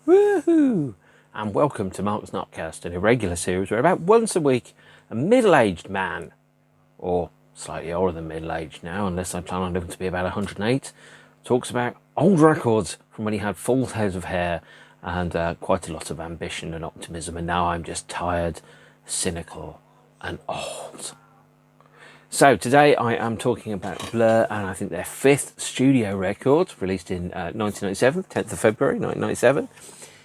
Woohoo! And welcome to Mark's NOTCAST, an irregular series where about once a week a middle-aged man, or slightly older than middle-aged now, unless I plan on living to be about 108, talks about old records from when he had full heads of hair and quite a lot of ambition and optimism, and now I'm just tired, cynical and old. So today I am talking about Blur, and I think their fifth studio record, released in 1997, 10th of February 1997.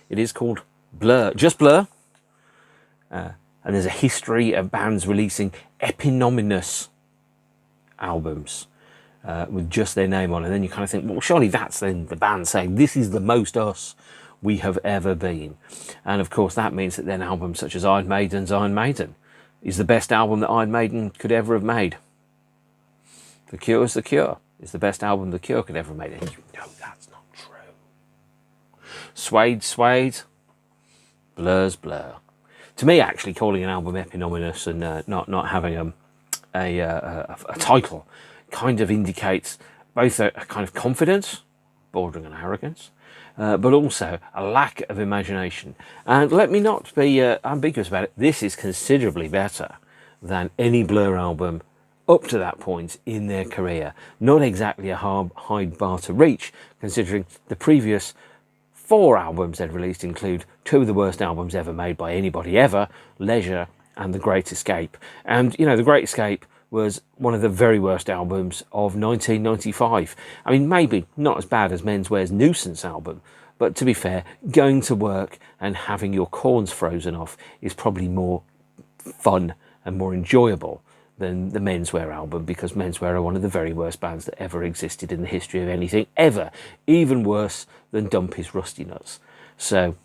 It is called Blur, just Blur. And there's a history of bands releasing eponymous albums with just their name on. And then you kind of think, well, surely that's then the band saying, this is the most us we have ever been. And of course, that means that then albums such as Iron Maiden's Iron Maiden is the best album that Iron Maiden could ever have made. The Cure's The Cure is the best album The Cure could ever have made. And you know that's not true. Suede, Blur's Blur. To me, actually, calling an album eponymous and not having a title kind of indicates both a kind of confidence, bordering on arrogance, but also a lack of imagination. And let me not be ambiguous about it. This is considerably better than any Blur album up to that point in their career. Not exactly a high bar to reach, considering the previous 4 albums they'd released include 2 of the worst albums ever made by anybody ever, Leisure and The Great Escape. And, you know, The Great Escape was one of the very worst albums of 1995. I mean, maybe not as bad as Menswear's Nuisance album, but to be fair, going to work and having your corns frozen off is probably more fun and more enjoyable than the Menswear album, because Menswear are one of the very worst bands that ever existed in the history of anything ever, even worse than Dumpy's Rusty Nuts. So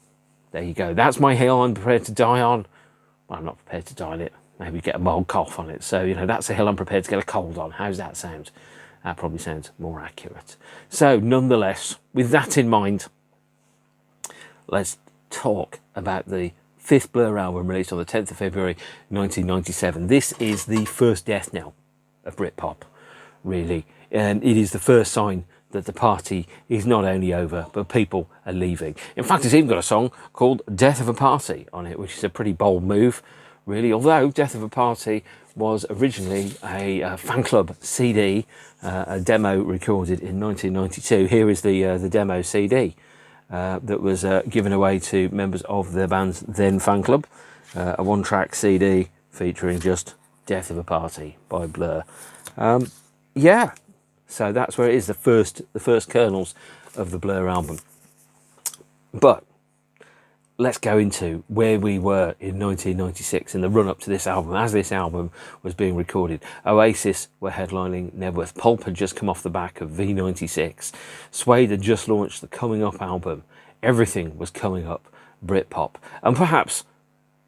there you go. That's my hill I'm prepared to die on. Well, I'm not prepared to die on it. Maybe get a mild cough on it. So, you know, that's a hill I'm prepared to get a cold on. How's that sound? That probably sounds more accurate. So nonetheless, with that in mind, let's talk about the 5th Blur album released on the 10th of February 1997. This is the first death knell of Britpop, really. And it is the first sign that the party is not only over, but people are leaving. In fact, it's even got a song called Death of a Party on it, which is a pretty bold move, really. Although Death of a Party was originally a fan club CD, a demo recorded in 1992. Here is the demo CD. That was given away to members of the band's then fan club, a 1-track CD featuring just Death of a Party by Blur. Yeah, so that's where it is, the first kernels of the Blur album. But let's go into where we were in 1996 in the run-up to this album, as this album was being recorded. Oasis were headlining Nebworth. Pulp had just come off the back of V96. Suede had just launched the Coming Up album. Everything was coming up Britpop. And perhaps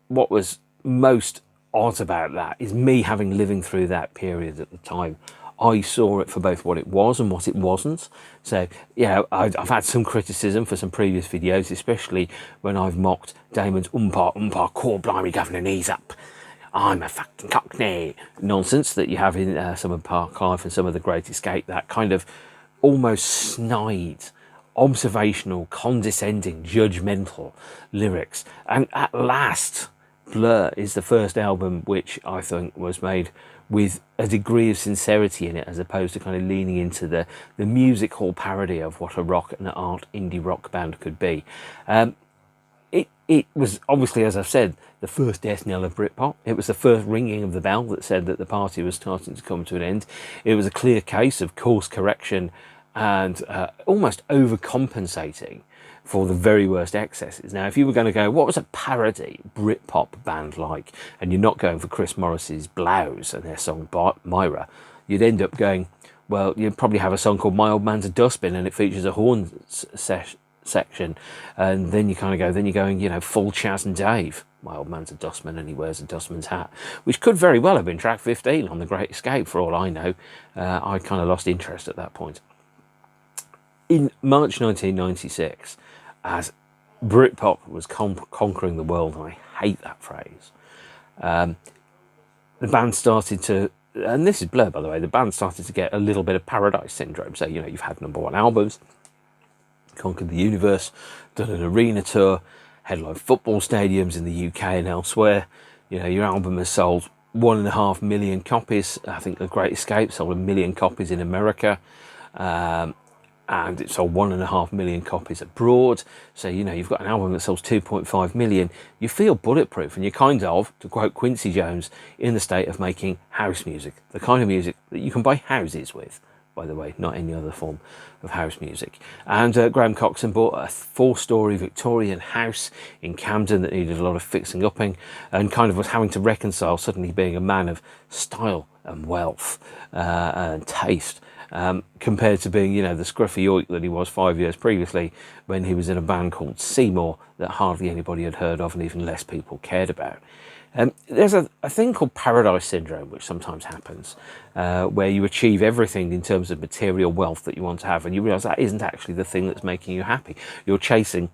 what was most odd about that is me having living through that period at the time. I saw it for both what it was and what it wasn't. So, yeah, I've had some criticism for some previous videos, especially when I've mocked Damon's core blimey governor knees up. I'm a fucking cockney nonsense that you have in some of Park Life and some of The Great Escape, that kind of almost snide, observational, condescending, judgemental lyrics. And at last, Blur is the first album which I think was made with a degree of sincerity in it, as opposed to kind of leaning into the music hall parody of what a rock and art indie rock band could be. It was obviously, as I've said, the first death knell of Britpop. It was the first ringing of the bell that said that the party was starting to come to an end. It was a clear case of course correction and almost overcompensating for the very worst excesses. Now, if you were going to go, what was a parody Britpop band like, and you're not going for Chris Morris's Blouse and their song Myra, you'd end up going, well, you'd probably have a song called My Old Man's a Dustbin, and it features a horn section, and then you kind of go, then you're going, you know, full Chaz and Dave. My old man's a dustman and he wears a dustman's hat, which could very well have been track 15 on The Great Escape, for all I know. I kind of lost interest at that point. In March 1996, as Britpop was conquering the world, and I hate that phrase, the band started to, and this is Blur by the way, the band started to get a little bit of Paradise Syndrome. So, you know, you've had #1 albums, conquered the universe, done an arena tour, headlined football stadiums in the UK and elsewhere. You know, your album has sold 1.5 million copies. I think The Great Escape sold 1 million copies in America. And it sold 1.5 million copies abroad. So, you know, you've got an album that sells 2.5 million. You feel bulletproof, and you're kind of, to quote Quincy Jones, in the state of making house music. The kind of music that you can buy houses with, by the way, not any other form of house music. And Graham Coxon bought a 4-storey Victorian house in Camden that needed a lot of fixing upping, and kind of was having to reconcile suddenly being a man of style and wealth and taste, compared to being, you know, the scruffy yoik that he was 5 years previously when he was in a band called Seymour that hardly anybody had heard of and even less people cared about. There's a thing called paradise syndrome, which sometimes happens, where you achieve everything in terms of material wealth that you want to have, and you realise that isn't actually the thing that's making you happy. You're chasing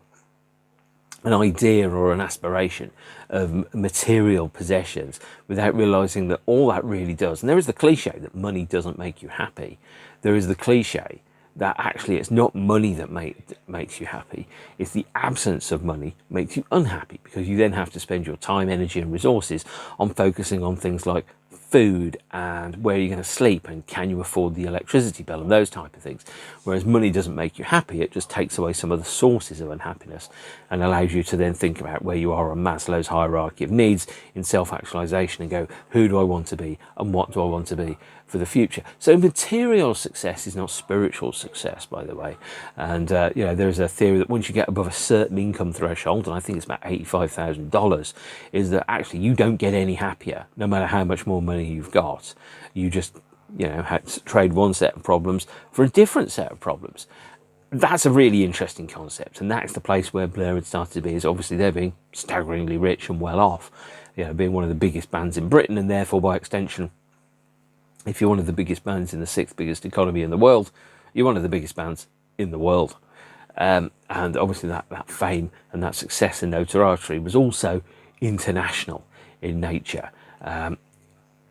an idea or an aspiration of material possessions without realising that all that really does, and there is the cliche that money doesn't make you happy. There is the cliche that actually it's not money that makes you happy, it's the absence of money makes you unhappy, because you then have to spend your time, energy and resources on focusing on things like food and where you're going to sleep and can you afford the electricity bill and those type of things. Whereas money doesn't make you happy, it just takes away some of the sources of unhappiness and allows you to then think about where you are on Maslow's hierarchy of needs in self-actualization and go, who do I want to be and what do I want to be for the future? So material success is not spiritual success, by the way. And you know, there's a theory that once you get above a certain income threshold, and I think it's about $85,000, is that actually you don't get any happier no matter how much more money you've got. You just, you know, had to trade one set of problems for a different set of problems. That's a really interesting concept, and that's the place where Blur had started to be. Is obviously they're being staggeringly rich and well off, you know, being one of the biggest bands in Britain, and therefore by extension, if you're one of the biggest bands in the 6th biggest economy in the world, you're one of the biggest bands in the world. And obviously that fame and that success and notoriety was also international in nature.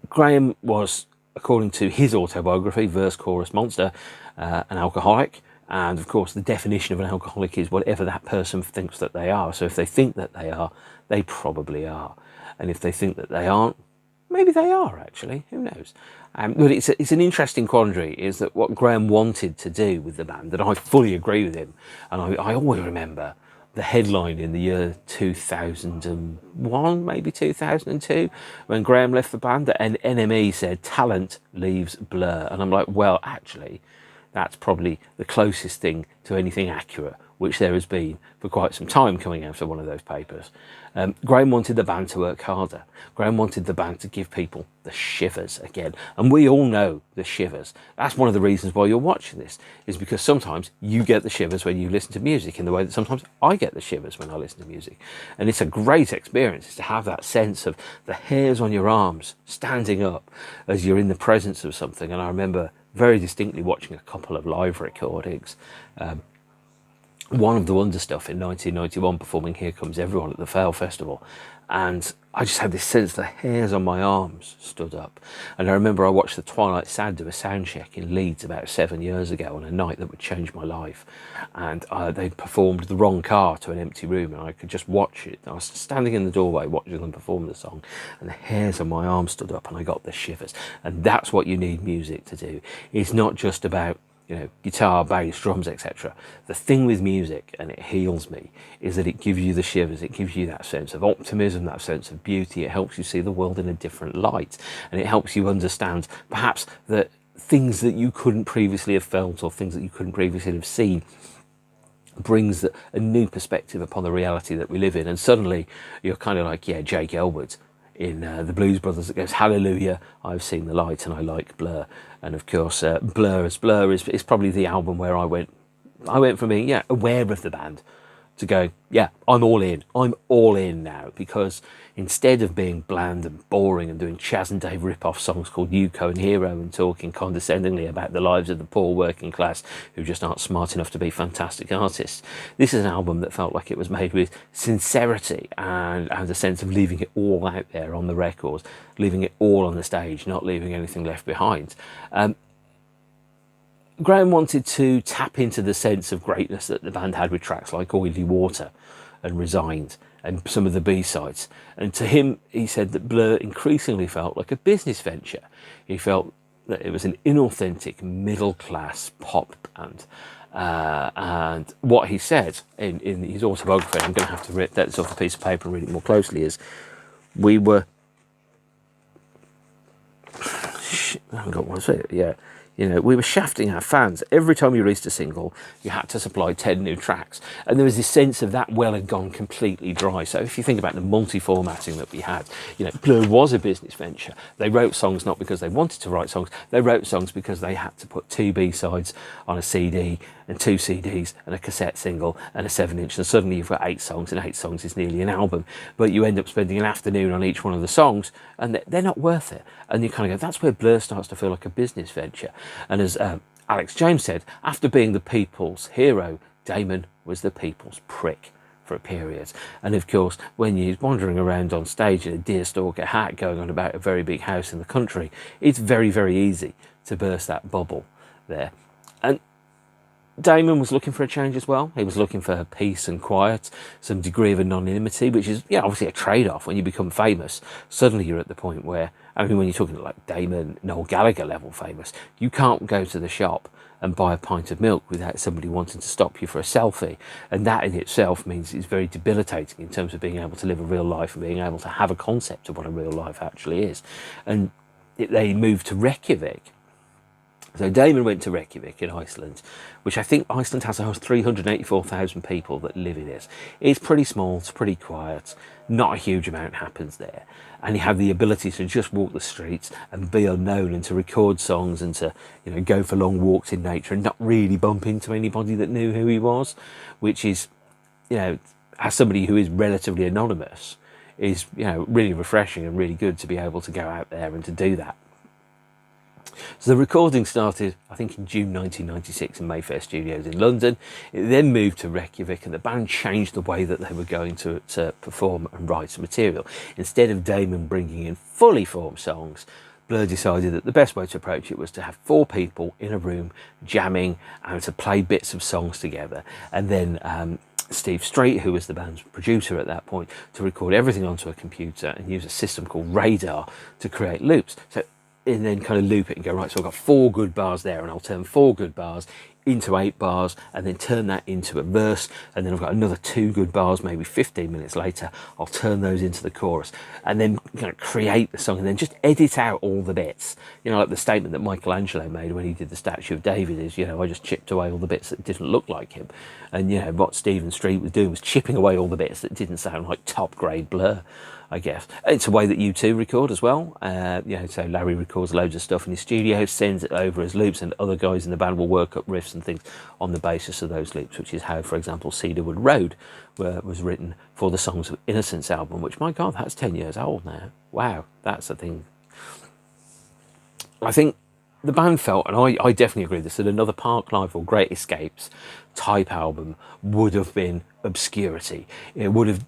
Graham was, according to his autobiography, Verse, Chorus, Monster, an alcoholic. And of course, the definition of an alcoholic is whatever that person thinks that they are. So if they think that they are, they probably are. And if they think that they aren't, maybe they are actually, who knows. But it's an interesting quandary, is that what Graham wanted to do with the band, that I fully agree with him, and I always remember the headline in the year 2001, maybe 2002, when Graham left the band, that an NME said, "Talent leaves Blur." And I'm like, well, actually, that's probably the closest thing to anything accurate which there has been for quite some time coming out of one of those papers. Graham wanted the band to work harder. Graham wanted the band to give people the shivers again. And we all know the shivers. That's one of the reasons why you're watching this, is because sometimes you get the shivers when you listen to music in the way that sometimes I get the shivers when I listen to music. And it's a great experience to have that sense of the hairs on your arms standing up as you're in the presence of something. And I remember very distinctly watching a couple of live recordings. One of the Wonder Stuff in 1991 performing Here Comes Everyone at the Fail Festival, and I just had this sense the hairs on my arms stood up. And I remember I watched the Twilight Sad do a sound check in Leeds about 7 years ago on a night that would change my life, and they performed The Wrong Car to an empty room, and I could just watch it. I was standing in the doorway watching them perform the song, and the hairs on my arms stood up and I got the shivers. And that's what you need music to do. It's not just about, you know, guitar, bass, drums, etc. The thing with music, and it heals me, is that it gives you the shivers. It gives you that sense of optimism, that sense of beauty. It helps you see the world in a different light, and it helps you understand perhaps that things that you couldn't previously have felt or things that you couldn't previously have seen brings a new perspective upon the reality that we live in. And suddenly you're kind of like, yeah, Jake Elwood in the Blues Brothers that goes, "Hallelujah, I've seen the light and I like Blur." And of course, Blur is probably the album where I went from being, yeah, aware of the band to go, yeah, I'm all in now, because instead of being bland and boring and doing Chaz and Dave rip-off songs called Yuko and Hero and talking condescendingly about the lives of the poor working class who just aren't smart enough to be fantastic artists, this is an album that felt like it was made with sincerity and a sense of leaving it all out there on the record, leaving it all on the stage, not leaving anything left behind. Graham wanted to tap into the sense of greatness that the band had with tracks like Oily Water and Resigned and some of the B-sides. And to him, he said that Blur increasingly felt like a business venture. He felt that it was an inauthentic middle-class pop band. And what he said in his autobiography, I'm going to have to rip that off a piece of paper and read it more closely, is we were... I haven't got one, yeah. You know, we were shafting our fans. Every time you released a single, you had to supply 10 new tracks. And there was this sense of that well had gone completely dry. So if you think about the multi-formatting that we had, you know, Blur was a business venture. They wrote songs not because they wanted to write songs. They wrote songs because they had to put 2 B-sides on a CD and 2 CDs and a cassette single and a 7-inch. And suddenly you've got 8 songs, and 8 songs is nearly an album. But you end up spending an afternoon on each one of the songs, and they're not worth it. And you kind of go, that's where Blur starts to feel like a business venture. And as Alex James said, after being the people's hero, Damon was the people's prick for a period. And of course, when you're wandering around on stage in a deerstalker hat going on about a very big house in the country, it's very, very easy to burst that bubble there. And Damon was looking for a change as well. He was looking for peace and quiet, some degree of anonymity, which is, yeah, obviously a trade-off. When you become famous, suddenly you're at the point where, I mean, when you're talking like Damon, Noel Gallagher level famous, you can't go to the shop and buy a pint of milk without somebody wanting to stop you for a selfie. And that in itself means it's very debilitating in terms of being able to live a real life and being able to have a concept of what a real life actually is. And they moved to Reykjavik. So Damon went to Reykjavik in Iceland, which I think Iceland has 384,000 people that live in it. It's pretty small, it's pretty quiet, not a huge amount happens there. And he had the ability to just walk the streets and be unknown and to record songs and to, you know, go for long walks in nature and not really bump into anybody that knew who he was, which is, you know, as somebody who is relatively anonymous, is, you know, really refreshing and really good to be able to go out there and to do that. So the recording started, I think, in June 1996 in Mayfair Studios in London. It then moved to Reykjavik, and the band changed the way that they were going to perform and write some material. Instead of Damon bringing in fully formed songs, Blur decided that the best way to approach it was to have 4 people in a room jamming and to play bits of songs together. And then Steve Street, who was the band's producer at that point, to record everything onto a computer and use a system called Radar to create loops. So, and then kind of loop it and go, right, so I've got 4 good bars there, and I'll turn 4 good bars into 8 bars and then turn that into a verse, and then I've got another 2 good bars, maybe 15 minutes later, I'll turn those into the chorus, and then kind of create the song and then just edit out all the bits. You know, like the statement that Michelangelo made when he did the statue of David is, you know, I just chipped away all the bits that didn't look like him. And, you know, what Stephen Street was doing was chipping away all the bits that didn't sound like top grade Blur, I guess. It's a way that U2 record as well. You know, so Larry records loads of stuff in his studio, sends it over as loops, and other guys in the band will work up riffs and things on the basis of those loops, which is how, for example, Cedarwood Road was written for the Songs of Innocence album, which, my God, that's 10 years old now. Wow, that's a thing. I think the band felt, and I definitely agree with this, that another Parklife or Great Escapes type album would have been obscurity. It would have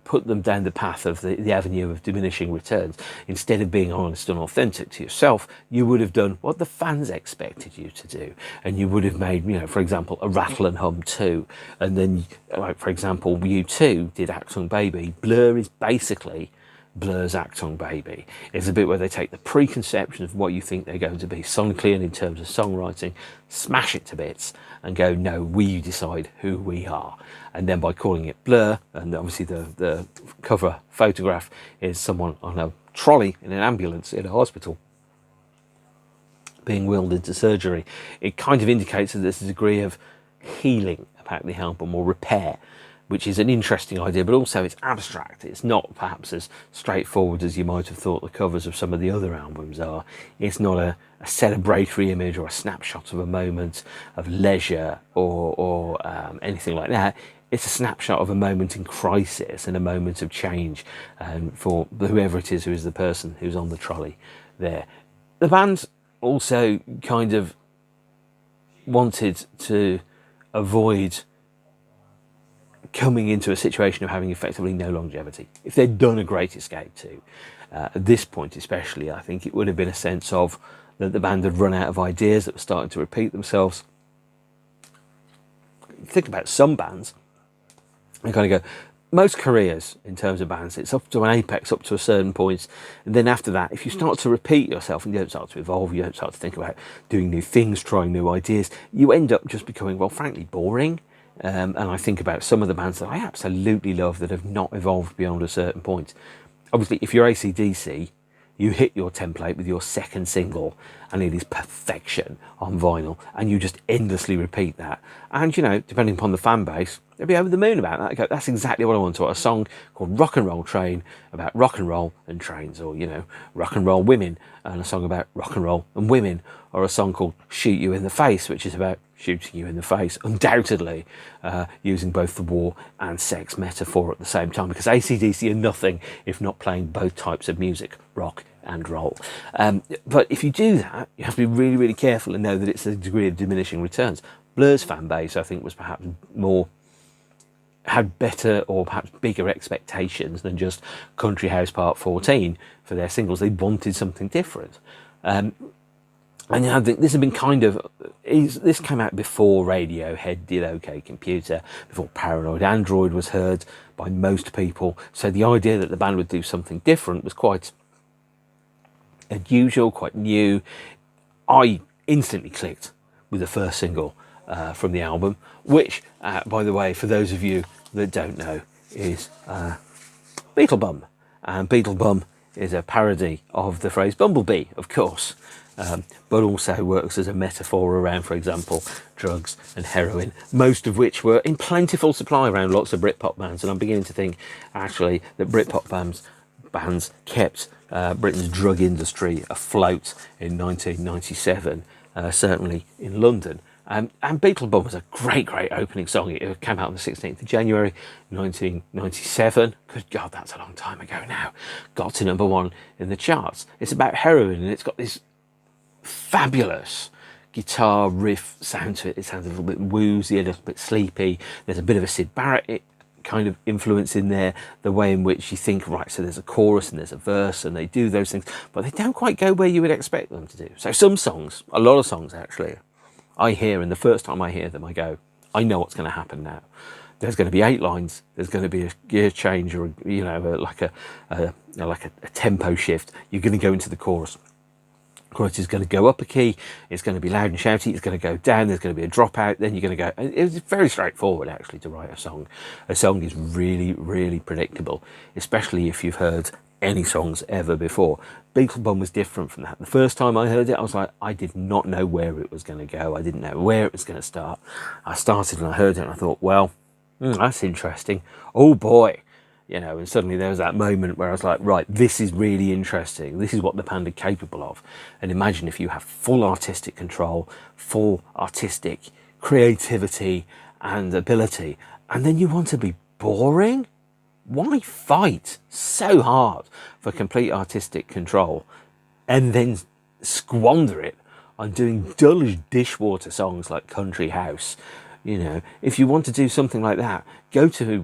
put them down the path of the avenue of diminishing returns. Instead of being honest and authentic to yourself, you would have done what the fans expected you to do. And you would have made, you know, for example, a Rattle and Hum 2. And then, like, for example, U2 did Achtung Baby. Blur is basically Blur's Achtung Baby. It's a bit where they take the preconception of what you think they're going to be sonically and in terms of songwriting, smash it to bits and go, no, we decide who we are. And then by calling it Blur, and obviously the cover photograph is someone on a trolley in an ambulance in a hospital being wheeled into surgery, it kind of indicates that there's a degree of healing about the album, or repair, which is an interesting idea, but also it's abstract. It's not perhaps as straightforward as you might have thought the covers of some of the other albums are. It's not a celebratory image or a snapshot of a moment of leisure or anything like that. It's a snapshot of a moment in crisis and a moment of change, and for whoever it is who is the person who's on the trolley there. The band also kind of wanted to avoid coming into a situation of having effectively no longevity. If they'd done a Great Escape 2, at this point especially, I think it would have been a sense of that the band had run out of ideas that were starting to repeat themselves. Think about some bands, you kind of go, most careers in terms of bands, it's up to an apex, up to a certain point, and then after that, if you start to repeat yourself and you don't start to evolve, you don't start to think about doing new things, trying new ideas, you end up just becoming, well, frankly, boring. And I think about some of the bands that I absolutely love that have not evolved beyond a certain point. Obviously, if you're AC/DC, you hit your template with your second single and it is perfection on vinyl, and you just endlessly repeat that. And, you know, depending upon the fan base, they'll be over the moon about that. They go, that's exactly what I want to want. A song called Rock and Roll Train about rock and roll and trains, or, you know, Rock and Roll Women and a song about rock and roll and women, or a song called Shoot You in the Face, which is about shooting you in the face, undoubtedly using both the war and sex metaphor at the same time, because AC/DC are nothing if not playing both types of music, rock and roll. But if you do that, you have to be really, really careful and know that it's a degree of diminishing returns. Blur's fan base, I think, was perhaps had better or perhaps bigger expectations than just Country House Part 14 for their singles. They wanted something different. And I think this has been this came out before Radiohead did OK Computer, before Paranoid Android was heard by most people. So the idea that the band would do something different was quite unusual, quite new. I instantly clicked with the first single from the album, which, by the way, for those of you that don't know, is Beetlebum. And Beetlebum is a parody of the phrase bumblebee, of course. But also works as a metaphor around, for example, drugs and heroin, most of which were in plentiful supply around lots of Britpop bands. And I'm beginning to think, actually, that Britpop bands kept Britain's drug industry afloat in 1997, certainly in London. And Beetlebum was a great, great opening song. It came out on the 16th of January, 1997. Good God, that's a long time ago now. Got to #1 in the charts. It's about heroin, and it's got this fabulous guitar riff sound to it. It sounds a little bit woozy, a little bit sleepy. There's a bit of a Syd Barrett kind of influence in there, the way in which you think, right, so there's a chorus and there's a verse, and they do those things, but they don't quite go where you would expect them to do. So some songs, a lot of songs actually, I hear, and the first time I hear them, I go, I know what's going to happen now. There's going to be 8 lines. There's going to be a gear change, or like a tempo shift. You're going to go into the chorus. Chorus is going to go up a key, it's going to be loud and shouty, it's going to go down, there's going to be a dropout, then you're going to go. It's very straightforward actually to write a song. A song is really, really predictable, especially if you've heard any songs ever before. Beetlebum was different from that. The first time I heard it, I was like, I did not know where it was going to go. I didn't know where it was going to start. I started and I heard it and I thought, well, that's interesting. Oh boy. You know, and suddenly there was that moment where I was like, right, this is really interesting. This is what the band are capable of. And imagine if you have full artistic control, full artistic creativity and ability, and then you want to be boring? Why fight so hard for complete artistic control and then squander it on doing dull as dishwater songs like Country House? You know, if you want to do something like that, go to,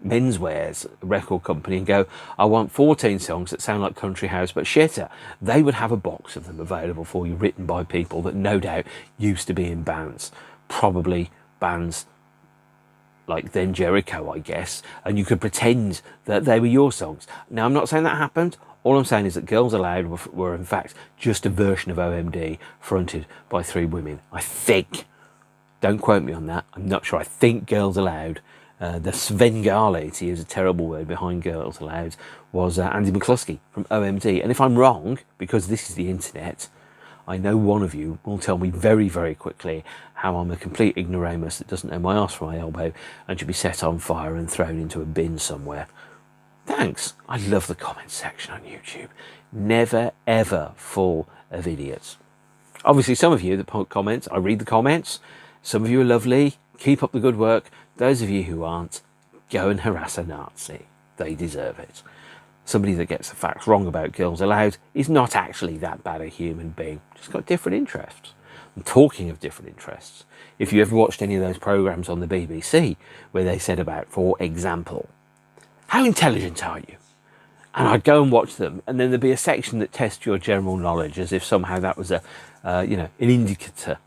Menswear's record company and go, I want 14 songs that sound like Country House, but shitter. They would have a box of them available for you, written by people that no doubt used to be in bands. Probably bands like Then Jericho, I guess, and you could pretend that they were your songs. Now, I'm not saying that happened. All I'm saying is that Girls Aloud were in fact just a version of OMD fronted by 3 women. I think. Don't quote me on that. I'm not sure. I think Girls Aloud, the Svengali, to use a terrible word, behind Girls Aloud, was Andy McCluskey from OMD. And if I'm wrong, because this is the internet, I know one of you will tell me very, very quickly how I'm a complete ignoramus that doesn't know my arse from my elbow and should be set on fire and thrown into a bin somewhere. Thanks. I love the comments section on YouTube. Never, ever full of idiots. Obviously, some of you that put comments, I read the comments. Some of you are lovely. Keep up the good work. Those of you who aren't, go and harass a Nazi. They deserve it. Somebody that gets the facts wrong about Girls Aloud is not actually that bad a human being. Just got different interests. And talking of different interests, if you ever watched any of those programmes on the BBC where they said about, for example, how intelligent are you? And I'd go and watch them, and then there'd be a section that tests your general knowledge, as if somehow that was an indicator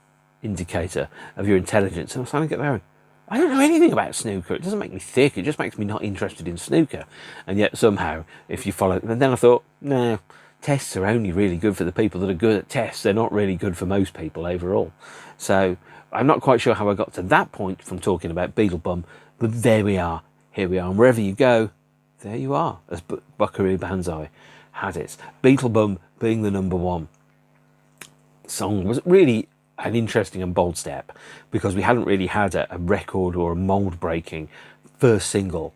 of your intelligence. And I was starting to get there. I don't know anything about snooker. It doesn't make me thick. It just makes me not interested in snooker. And yet somehow, if you follow... And then I thought, no, tests are only really good for the people that are good at tests. They're not really good for most people overall. So I'm not quite sure how I got to that point from talking about Beetlebum, but there we are. Here we are. And wherever you go, there you are, as Buckaroo Banzai had it. Beetlebum being the number one song was really an interesting and bold step, because we hadn't really had a record or a mould-breaking first single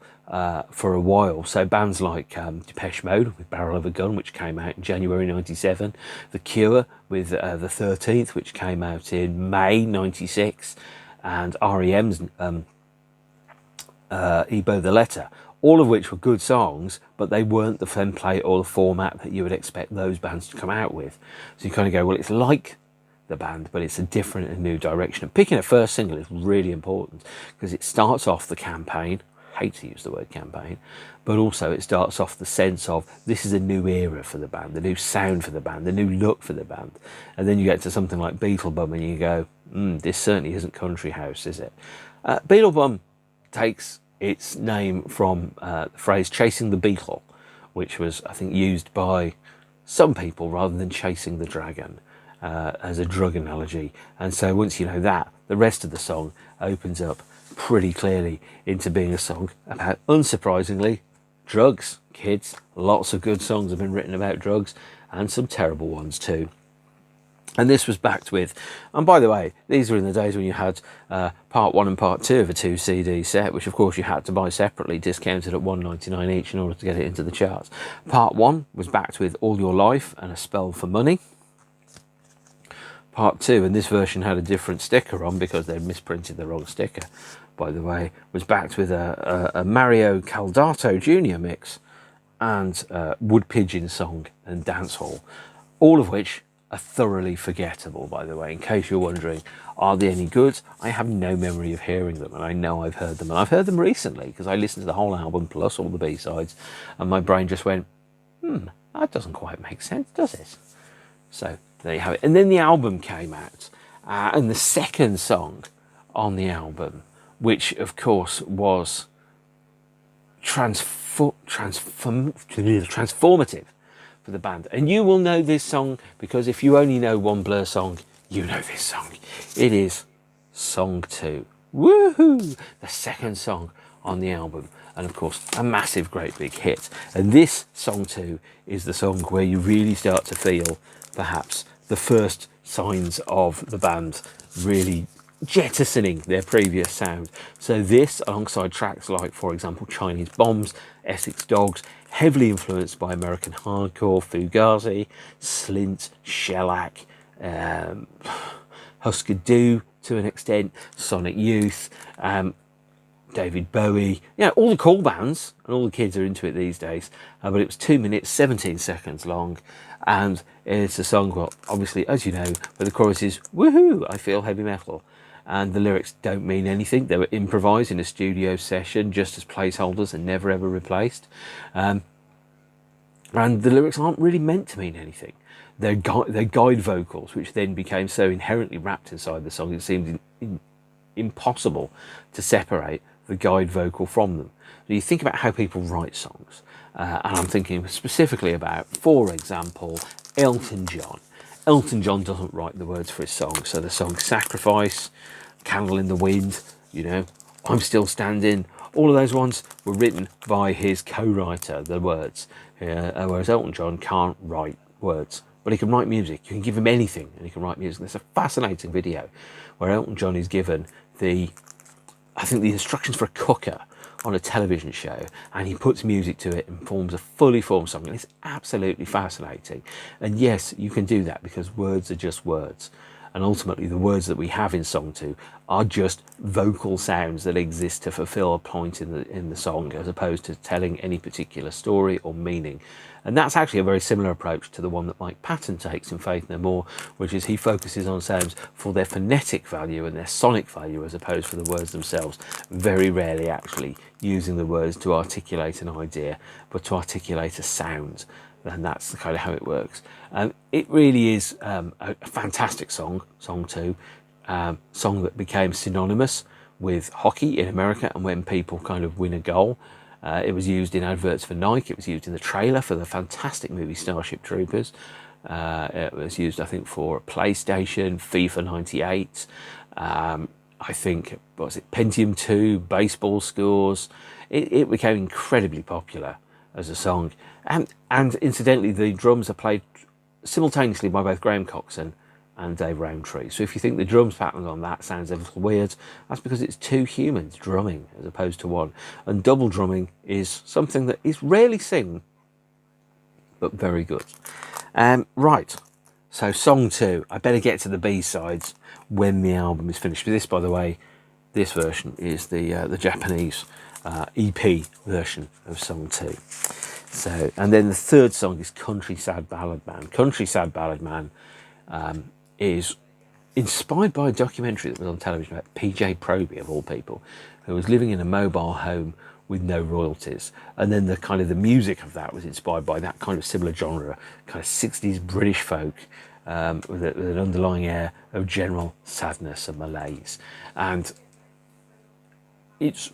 for a while. So bands like Depeche Mode with Barrel of a Gun, which came out in January 97, The Cure with The 13th, which came out in May 96, and REM's Ebo the Letter, all of which were good songs, but they weren't the template or the format that you would expect those bands to come out with. So you kind of go, well, it's like the band, but it's a different and new direction. And picking a first single is really important, because it starts off the campaign. I hate to use the word campaign, but also it starts off the sense of this is a new era for the band, the new sound for the band, the new look for the band. And then you get to something like Beetlebum and you go, this certainly isn't country house, is it? Beetlebum takes its name from the phrase chasing the beetle, which was, I think, used by some people rather than chasing the dragon, as a drug analogy. And so once you know that, the rest of the song opens up pretty clearly into being a song about, unsurprisingly, drugs. Kids, lots of good songs have been written about drugs, and some terrible ones too. And this was backed with, and by the way, these were in the days when you had part 1 and part 2 of a 2 CD set, which of course you had to buy separately, discounted at $1.99 each in order to get it into the charts. Part 1 was backed with All Your Life and A Spell for Money. Part 2, and this version had a different sticker on because they'd misprinted the wrong sticker, by the way, was backed with a Mario Caldato Jr. mix and Wood Pigeon Song and Dancehall, all of which are thoroughly forgettable, by the way. In case you're wondering, are they any good? I have no memory of hearing them, and I know I've heard them, and I've heard them recently because I listened to the whole album plus all the B-sides, and my brain just went, that doesn't quite make sense, does it? So there you have it. And then the album came out, and the second song on the album, which of course was transformative for the band. And you will know this song, because if you only know one Blur song, you know this song. It is Song 2. Woohoo! The second song on the album. And of course, a massive, great big hit. And this Song 2 is the song where you really start to feel, perhaps, the first signs of the band really jettisoning their previous sound. So this, alongside tracks like, for example, Chinese Bombs, Essex Dogs, heavily influenced by American hardcore, Fugazi, Slint, Shellac, Husker Du to an extent, Sonic Youth, David Bowie, all the cool bands, and all the kids are into it these days. But it was 2 minutes, 17 seconds long, and it's a song, well, obviously, as you know, where the chorus is, woohoo, I feel heavy metal. And the lyrics don't mean anything. They were improvised in a studio session just as placeholders and never ever replaced. And the lyrics aren't really meant to mean anything. They're guide vocals, which then became so inherently wrapped inside the song, it seemed impossible to separate the guide vocal from them. So you think about how people write songs, and I'm thinking specifically about, for example, Elton John. Elton John doesn't write the words for his songs, so the song Sacrifice, Candle in the Wind, I'm Still Standing, all of those ones were written by his co-writer, the words, whereas Elton John can't write words, but he can write music. You can give him anything and he can write music. There's a fascinating video where Elton John is given the instructions for a cooker on a television show, and he puts music to it and forms a fully formed song, and it's absolutely fascinating. And yes, you can do that because words are just words. and ultimately the words that we have in song 2 are just vocal sounds that exist to fulfill a point in the song, as opposed to telling any particular story or meaning. And that's actually a very similar approach to the one that Mike Patton takes in Faith No More, which is he focuses on sounds for their phonetic value and their sonic value, as opposed to the words themselves, very rarely actually using the words to articulate an idea, but to articulate a sound. And that's the kind of how it works. It really is a fantastic song, song 2, song that became synonymous with hockey in America, and when people kind of win a goal. It was used in adverts for Nike. It was used in the trailer for the fantastic movie Starship Troopers. It was used, I think, for PlayStation, FIFA 98. I think, what was it, Pentium 2, baseball scores. It became incredibly popular as a song. And incidentally, the drums are played simultaneously by both Graham Coxon and Dave Rowntree. So if you think the drums pattern on that sounds a little weird, that's because it's 2 humans drumming as opposed to 1. And double drumming is something that is rarely seen, but very good. Right, so song 2. I better get to the B-sides when the album is finished. This, by the way, this version is the Japanese EP version of song 2. So, and then the third song is Country Sad Ballad Man. Country Sad Ballad Man is inspired by a documentary that was on television about PJ Proby, of all people, who was living in a mobile home with no royalties. And then the kind of the music of that was inspired by that kind of similar genre, kind of 60s British folk, with an underlying air of general sadness and malaise. And it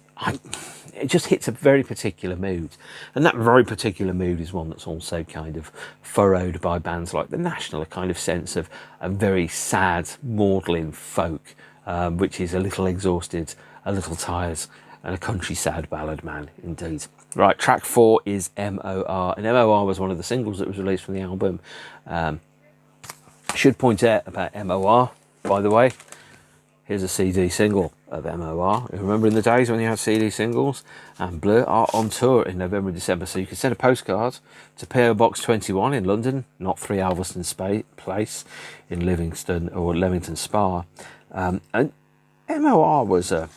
just hits a very particular mood, and that very particular mood is one that's also kind of furrowed by bands like The National, a kind of sense of a very sad, maudlin folk, which is a little exhausted, a little tired, and a country sad ballad man indeed. Right, track 4 is MOR, and MOR was one of the singles that was released from the album. I should point out about MOR, by the way, here's a CD single of MOR. Remember in the days when you had CD singles? And Blur are on tour in November and December, so you can send a postcard to PO Box 21 in London, not 3 Alveston Place in Livingston or Leamington Spa. And MOR was, I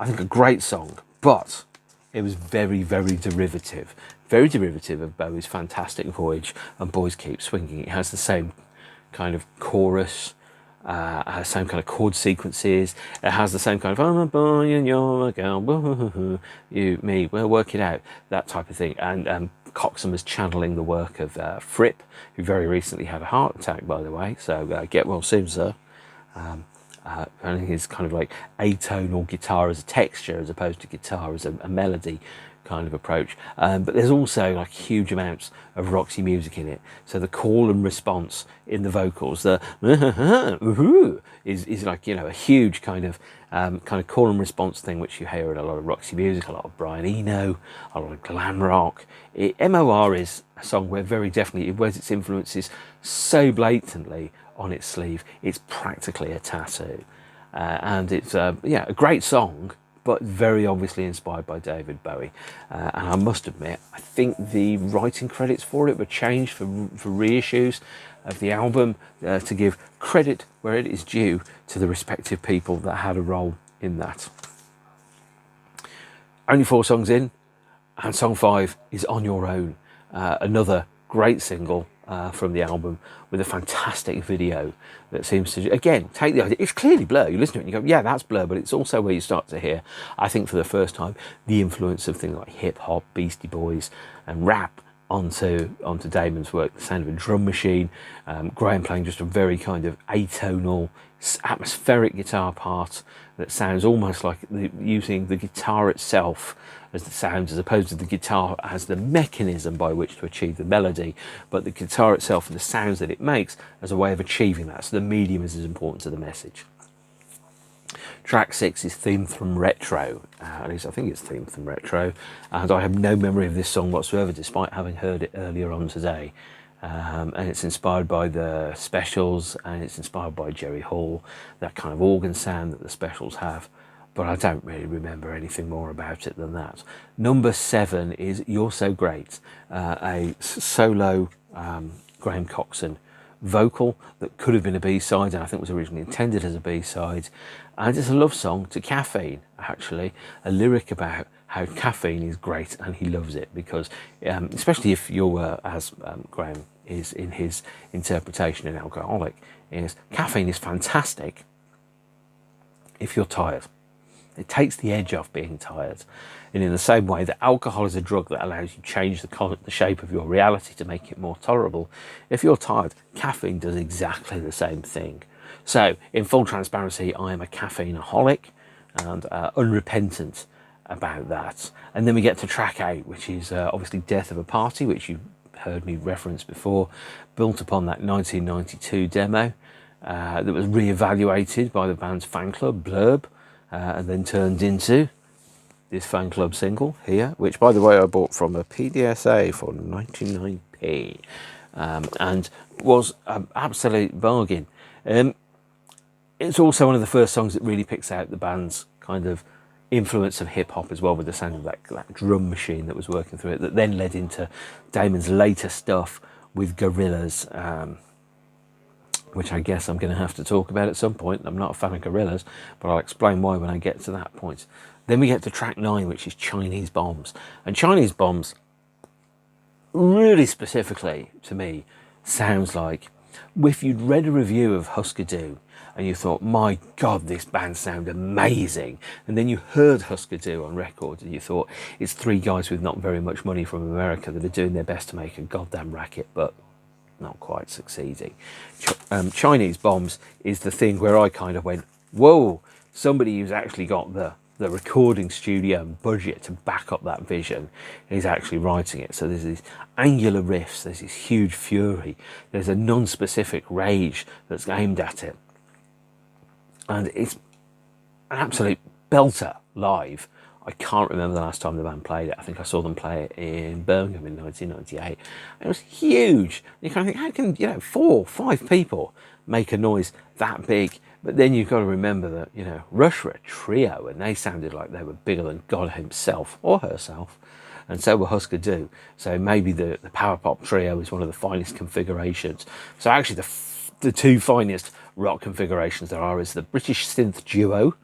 think, a great song, but it was very, very derivative of Bowie's Fantastic Voyage and Boys Keep Swinging. It has the same kind of chorus, has the same kind of chord sequences. It has the same kind of I'm a boy and you're a girl, you, me, we'll work it out, that type of thing. And Coxon was channeling the work of Fripp, who very recently had a heart attack, by the way. So get well soon, sir. And his kind of like atonal guitar as a texture, as opposed to guitar as a melody kind of approach. But there's also like huge amounts of Roxy music in it. So the call and response in the vocals, the is like, you know, a huge kind of call and response thing, which you hear in a lot of Roxy music, a lot of Brian Eno, a lot of glam rock. MOR is a song where very definitely it wears its influences so blatantly on its sleeve, it's practically a tattoo. And it's a great song, but very obviously inspired by David Bowie. And I must admit, I think the writing credits for it were changed for reissues of the album to give credit where it is due to the respective people that had a role in that. Only 4 songs in, and song 5 is On Your Own, another great single from the album, with a fantastic video that seems to, again, take the idea. It's clearly Blur. You listen to it and you go, yeah, that's Blur, but it's also where you start to hear, I think for the first time, the influence of things like hip-hop, Beastie Boys, and rap onto Damon's work. The sound of a drum machine, Graham playing just a very kind of atonal, atmospheric guitar part that sounds almost like using the guitar itself as the sounds, as opposed to the guitar as the mechanism by which to achieve the melody, but the guitar itself and the sounds that it makes as a way of achieving that. So the medium is as important to the message. Track 6 is Theme from Retro, at least I think it's Theme from Retro, and I have no memory of this song whatsoever, despite having heard it earlier on today. And it's inspired by the Specials, and it's inspired by Jerry Hall, that kind of organ sound that the Specials have, but I don't really remember anything more about it than that. Number 7 is You're So Great, a solo Graham Coxon vocal that could have been a B-side, and I think was originally intended as a B-side. And it's a love song to caffeine, actually, a lyric about how caffeine is great and he loves it because, especially if you're, as Graham is in his interpretation, an alcoholic, is caffeine is fantastic if you're tired. It takes the edge off being tired. And in the same way that alcohol is a drug that allows you to change the shape of your reality to make it more tolerable, if you're tired, caffeine does exactly the same thing. So, in full transparency, I am a caffeineaholic and unrepentant about that. And then we get to track 8, which is obviously Death of a Party, which you heard me reference before, built upon that 1992 demo that was re-evaluated by the band's fan club, Blurb, and then turned into this fan club single here, which, by the way, I bought from a PDSA for 99p, and was an absolute bargain. It's also one of the first songs that really picks out the band's kind of influence of hip-hop as well, with the sound of that drum machine that was working through it, that then led into Damon's later stuff with Gorillaz, which I guess I'm going to have to talk about at some point. I'm not a fan of Gorillaz, but I'll explain why when I get to that point. Then we get to track 9, which is Chinese Bombs. And Chinese Bombs, really specifically to me, sounds like if you'd read a review of Husker Du and you thought, my God, this band sound amazing, and then you heard Husker Du on record and you thought, it's 3 guys with not very much money from America that are doing their best to make a goddamn racket, but not quite succeeding. Chinese Bombs is the thing where I kind of went, whoa, somebody who's actually got the recording studio and budget to back up that vision is actually writing it. So there's these angular riffs, there's this huge fury, there's a non-specific rage that's aimed at it. And it's an absolute belter live. I can't remember the last time the band played it. I think I saw them play it in Birmingham in 1998. It was huge. You kind of think, how can 4, 5 people make a noise that big? But then you've got to remember that Rush were a trio, and they sounded like they were bigger than God himself or herself, and so were Husker Du. So maybe the power pop trio is one of the finest configurations. So actually, the 2 finest rock configurations there are is the British synth duo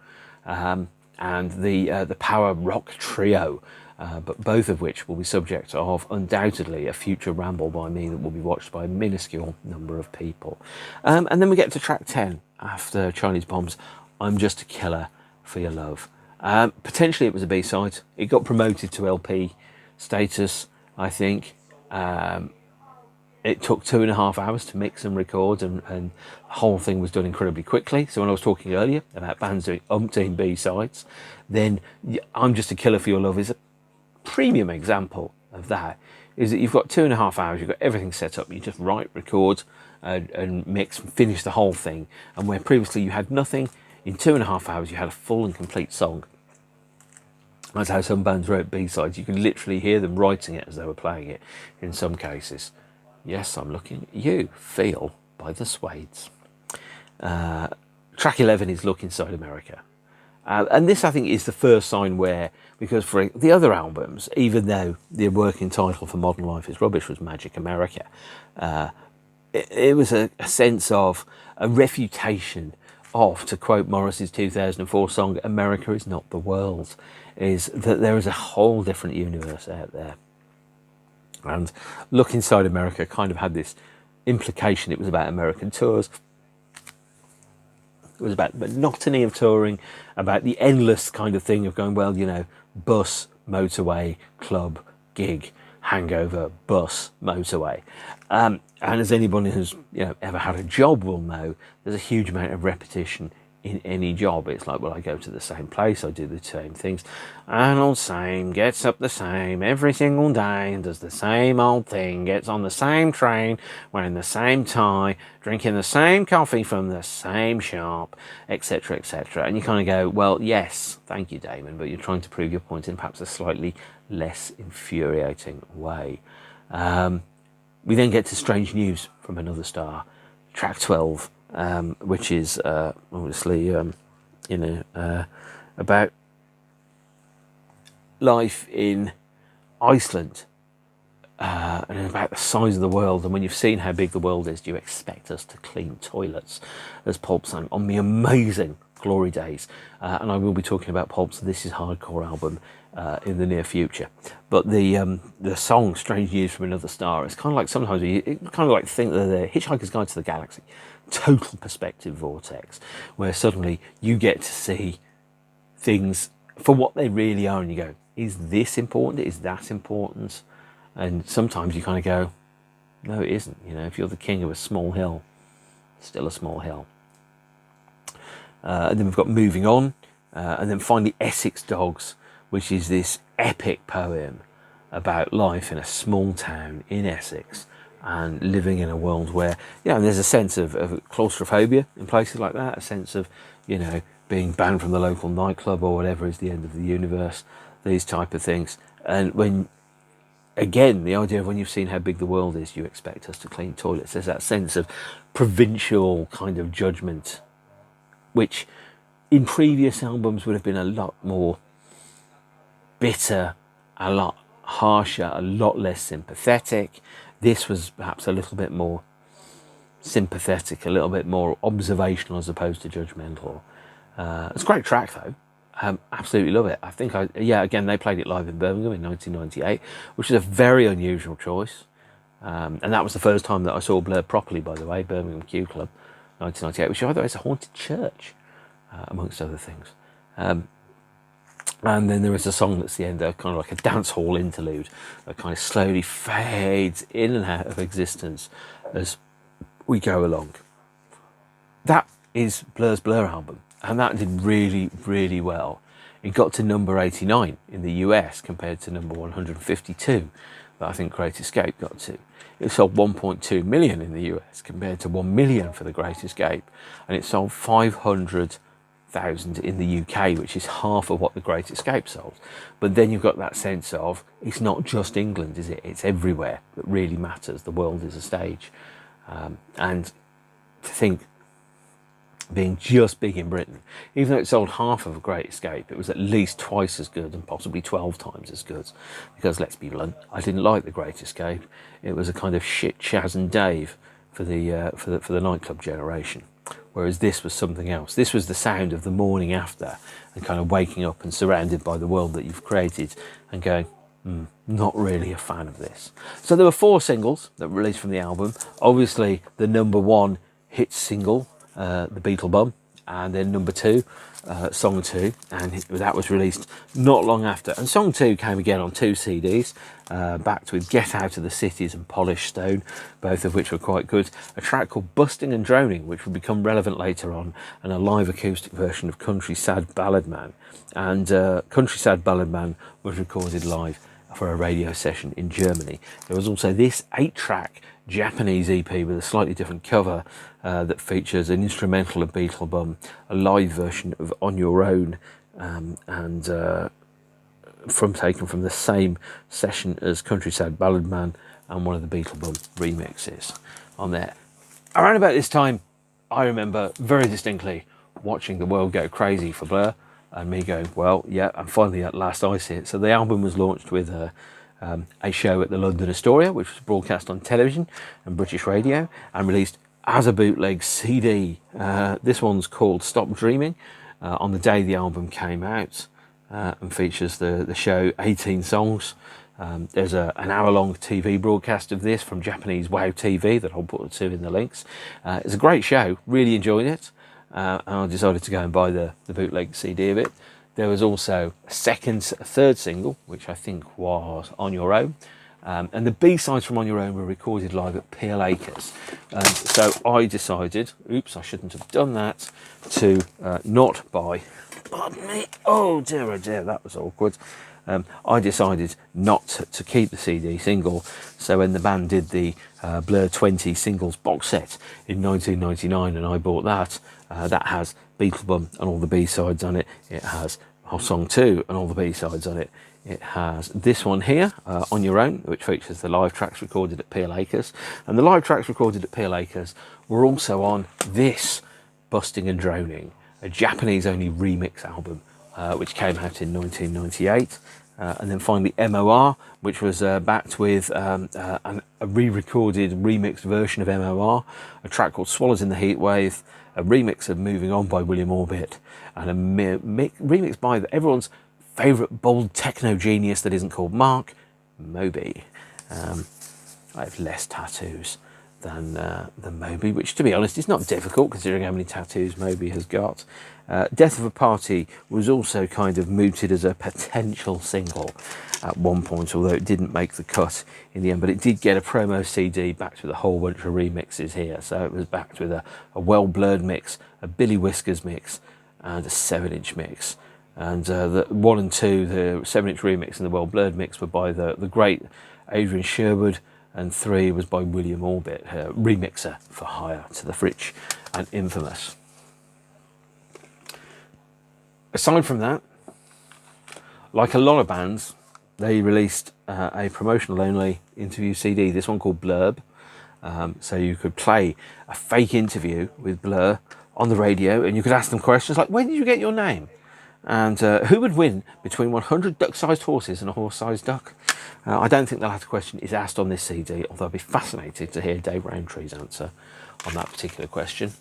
and the power rock trio, but both of which will be subject of undoubtedly a future ramble by me that will be watched by a minuscule number of people. And then we get to track 10 after Chinese Bombs, I'm Just a Killer for Your Love. Potentially it was a B-side. It got promoted to LP status, I think. It took 2.5 hours to mix and record, and the whole thing was done incredibly quickly. So when I was talking earlier about bands doing umpteen B-sides, then I'm Just a Killer for Your Love is a premium example of that. Is that you've got 2.5 hours, you've got everything set up, you just write, record, and mix and finish the whole thing. And where previously you had nothing, in 2.5 hours you had a full and complete song. That's how some bands wrote B-sides. You could literally hear them writing it as they were playing it in some cases. Yes, I'm looking at you. Feel by the Suedes. Track 11 is Look Inside America. And this, I think, is the first sign where, because for the other albums, even though the working title for Modern Life is Rubbish was Magic America, it was a sense of a refutation of, to quote Morris's 2004 song, America is not the world, is that there is a whole different universe out there. And Look Inside America kind of had this implication. It was about American tours. It was about the monotony of touring, about the endless kind of thing of going, well, bus, motorway, club, gig, hangover, bus, motorway. And as anyone who's ever had a job will know, there's a huge amount of repetition in any job. It's like, well, I go to the same place, I do the same things, and old same, gets up the same every single day, and does the same old thing, gets on the same train, wearing the same tie, drinking the same coffee from the same shop, etc., etc. And you kind of go, well, yes, thank you, Damon, but you're trying to prove your point in perhaps a slightly less infuriating way. We then get to Strange News from Another Star, track 12, which is obviously, about life in Iceland. and about the size of the world. And when you've seen how big the world is, do you expect us to clean toilets, as Pulp sang on the amazing Glory Days? And I will be talking about Pulp's This Is Hardcore album in the near future. But the song Strange News from Another Star is kind of like, sometimes you kind of like think that the Hitchhiker's Guide to the Galaxy, total perspective vortex, where suddenly you get to see things for what they really are, and you go, is this important? Is that important? And sometimes you kind of go, no, it isn't. You know, if you're the king of a small hill, still a small hill. And then we've got Moving On, and then finally Essex Dogs, which is this epic poem about life in a small town in Essex and living in a world where, there's a sense of claustrophobia in places like that, a sense of, being banned from the local nightclub or whatever is the end of the universe, these type of things. And when, again, the idea of when you've seen how big the world is, you expect us to clean toilets. There's that sense of provincial kind of judgment, which in previous albums would have been a lot more bitter, a lot harsher, a lot less sympathetic. This was perhaps a little bit more sympathetic, a little bit more observational as opposed to judgmental. It's a great track though. Absolutely love it. I think again, they played it live in Birmingham in 1998, which is a very unusual choice. And that was the first time that I saw Blur properly, by the way, Birmingham Q Club, 1998, which either is a haunted church, amongst other things. And then there is a song that's the end of kind of like a dance hall interlude that kind of slowly fades in and out of existence as we go along. That is Blur's Blur album, and that did really, really well. It got to number 89 in the US compared to number 152 that I think Great Escape got to. It sold 1.2 million in the US compared to 1 million for the Great Escape, and it sold 500,000 in the UK, which is half of what the Great Escape sold. But then you've got that sense of, it's not just England, is it? It's everywhere that really matters. The world is a stage. And to think, being just big in Britain, even though it sold half of a Great Escape, it was at least twice as good and possibly 12 times as good. Because let's be blunt, I didn't like the Great Escape. It was a kind of shit Chaz and Dave for the nightclub generation. Whereas this was something else. This was the sound of the morning after and kind of waking up and surrounded by the world that you've created and going, not really a fan of this. So there were 4 singles that were released from the album. Obviously, the number 1 hit single, The Beetle Bum, and then number 2, Song 2, and that was released not long after. And Song 2 came again on 2 CDs, backed with Get Out of the Cities and Polished Stone, both of which were quite good. A track called Busting and Droning, which would become relevant later on, and a live acoustic version of Country Sad Ballad Man. And Country Sad Ballad Man was recorded live for a radio session in Germany. There was also this 8-track Japanese EP with a slightly different cover that features an instrumental of Beetle Bum, a live version of On Your Own, and taken from the same session as Country Sad Ballad Man, and one of the Beetle Bum remixes on there. Around about this time, I remember very distinctly watching the world go crazy for Blur, and me going, well, yeah, and finally at last I see it. So the album was launched with a show at the London Astoria, which was broadcast on television and British radio, and released as a bootleg CD. This one's called Stop Dreaming, on the day the album came out, and features the show 18 songs. There's an hour-long TV broadcast of this from Japanese WOW TV that I'll put to in the links. It's a great show, really enjoyed it. And I decided to go and buy the bootleg CD of it. There was also a third single, which I think was On Your Own. And the B-sides from On Your Own were recorded live at Peel Acres. And so I decided, oops, I shouldn't have done that, to not buy, pardon me, oh dear, that was awkward. I decided not to keep the CD single. So when the band did the Blur 20 singles box set in 1999, and I bought that, that has Beetle Bum and all the B-sides on it. It has Song 2 and all the B-sides on it. It has this one here, On Your Own, which features the live tracks recorded at Peel Acres. And the live tracks recorded at Peel Acres were also on this, Busting and Droning, a Japanese-only remix album, which came out in 1998. And then finally MOR, which was backed with a re-recorded remixed version of MOR, a track called Swallows in the Heatwave, a remix of Moving On by William Orbit, and a remix by everyone's favourite bold techno genius that isn't called Mark, Moby. I have less tattoos than Moby, which, to be honest, is not difficult considering how many tattoos Moby has got. Death of a Party was also kind of mooted as a potential single at one point, although it didn't make the cut in the end, but it did get a promo CD backed with a whole bunch of remixes here. So it was backed with a Well Blurred mix, a Billy Whiskers mix, and a 7-inch mix. And the 1 and 2, the 7-inch remix and the Well Blurred mix, were by the great Adrian Sherwood, and 3 was by William Orbit, remixer for hire to the rich and infamous. Aside from that, like a lot of bands, they released a promotional only interview CD, this one called Blurb. So you could play a fake interview with Blur on the radio, and you could ask them questions like, where did you get your name? And who would win between 100 duck-sized horses and a horse-sized duck? I don't think the latter question is asked on this CD, although I'd be fascinated to hear Dave Roundtree's answer on that particular question.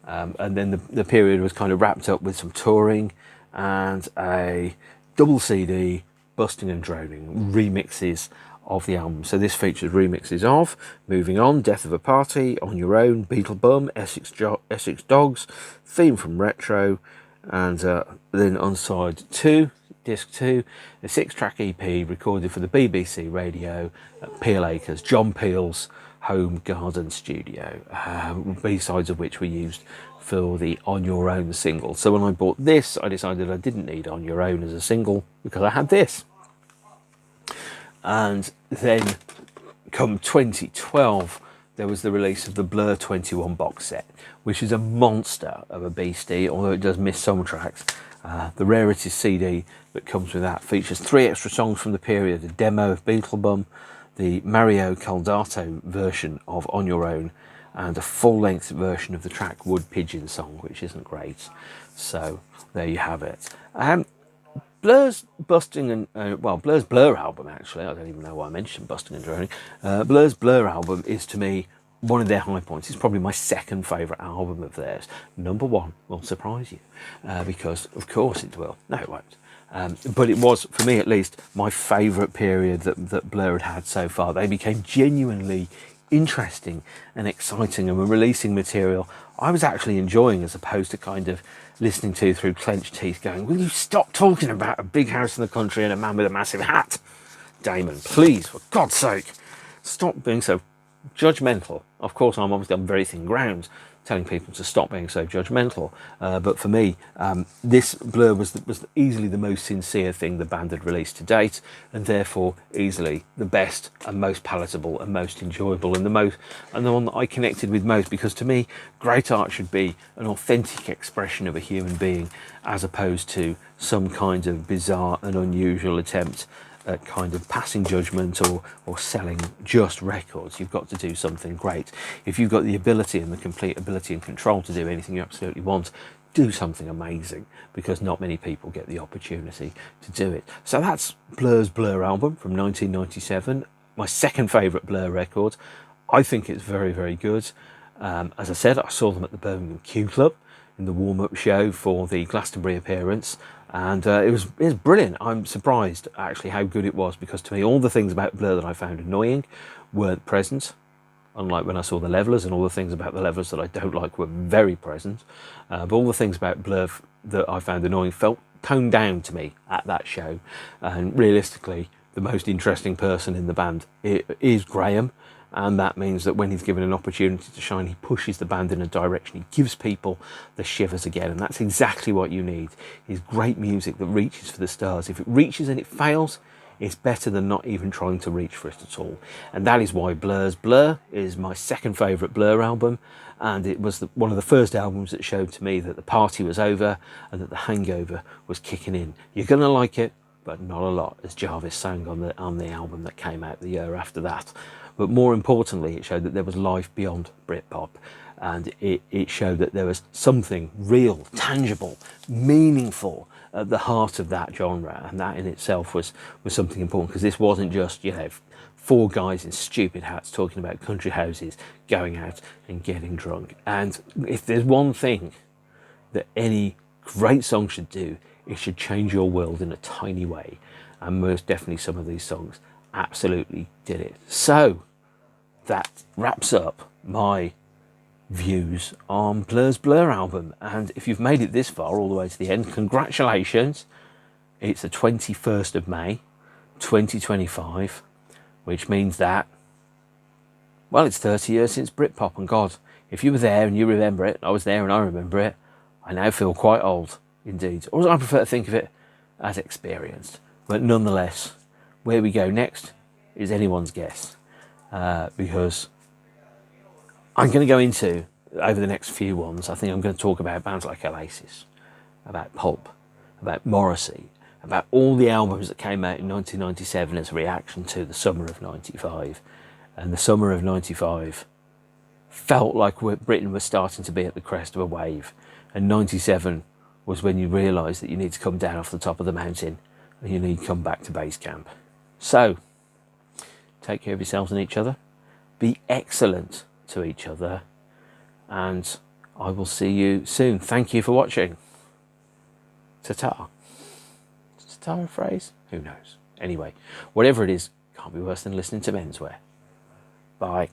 And then the period was kind of wrapped up with some touring and a double CD, Busting and Droning, remixes of the album. So this features remixes of Moving On, Death of a Party, On Your Own, Beetle Bum, Essex Dogs, Theme from Retro, and then on side 2, disc 2, a 6-track EP recorded for the BBC radio at Peel Acres, John Peel's home garden studio, B-sides of which were used for the On Your Own single. So when I bought this, I decided I didn't need On Your Own as a single because I had this. And then come 2012, there was the release of the Blur 21 box set, which is a monster of a beastie, although it does miss some tracks. The rarity CD that comes with that features 3 extra songs from the period, a demo of Beetlebum, the Mario Caldato version of On Your Own, and a full-length version of the track Wood Pigeon Song, which isn't great. So there you have it. Blur's Busting and Blur's Blur album, actually, I don't even know why I mentioned Busting and Droning. Blur's Blur album is, to me, one of their high points. It's probably my second favourite album of theirs. Number 1 will surprise you, because of course it will. No, it won't. But it was, for me at least, my favourite period that Blur had so far. They became genuinely interesting and exciting and were releasing material I was actually enjoying, as opposed to kind of listening to through clenched teeth going, will you stop talking about a big house in the country and a man with a massive hat? Damon, please, for God's sake, stop being so judgmental. Of course, I'm obviously on very thin ground telling people to stop being so judgmental. But for me, this Blur was easily the most sincere thing the band had released to date, and therefore easily the best and most palatable and most enjoyable, and the one that I connected with most, because to me, great art should be an authentic expression of a human being, as opposed to some kind of bizarre and unusual attempt at kind of passing judgment or selling just records. You've got to do something great. If you've got the ability and the complete ability and control to do anything you absolutely want, do something amazing, because not many people get the opportunity to do it. So that's Blur's Blur album from 1997, my second favourite Blur record. I think it's very, very good. As I said, I saw them at the Birmingham Q Club in the warm-up show for the Glastonbury appearance, and it was brilliant. I'm surprised actually how good it was, because to me all the things about Blur that I found annoying weren't present, unlike when I saw the Levelers, and all the things about the Levelers that I don't like were very present. But all the things about Blur that I found annoying felt toned down to me at that show. And realistically, the most interesting person in the band is Graham, and that means that when he's given an opportunity to shine, he pushes the band in a direction. He gives people the shivers again, and that's exactly what you need, is great music that reaches for the stars. If it reaches and it fails, it's better than not even trying to reach for it at all. And that is why Blur's Blur is my second favourite Blur album, and it was one of the first albums that showed to me that the party was over and that the hangover was kicking in. You're going to like it, but not a lot, as Jarvis sang on the album that came out the year after that. But more importantly, it showed that there was life beyond Britpop, and it showed that there was something real, tangible, meaningful at the heart of that genre, and that in itself was something important, because this wasn't just, you know, four guys in stupid hats talking about country houses, going out and getting drunk. And if there's one thing that any great song should do, it should change your world in a tiny way, and most definitely some of these songs absolutely did it. So that wraps up my views on Blur's Blur album, and if you've made it this far all the way to the end, congratulations. It's the 21st of May 2025, which means that, well, it's 30 years since Britpop, and God, if you were there and you remember it, I was there and I remember it, I now feel quite old indeed, or I prefer to think of it as experienced. But nonetheless, where we go next is anyone's guess, because I'm going to go into, over the next few ones, I think I'm going to talk about bands like Oasis, about Pulp, about Morrissey, about all the albums that came out in 1997 as a reaction to the summer of 95. And the summer of 95 felt like Britain was starting to be at the crest of a wave. And 97 was when you realised that you need to come down off the top of the mountain and you need to come back to base camp. So, take care of yourselves and each other. Be excellent to each other, and I will see you soon. Thank you for watching. Ta-ta. Is ta-ta a phrase? Who knows? Anyway, whatever it is, can't be worse than listening to menswear. Bye.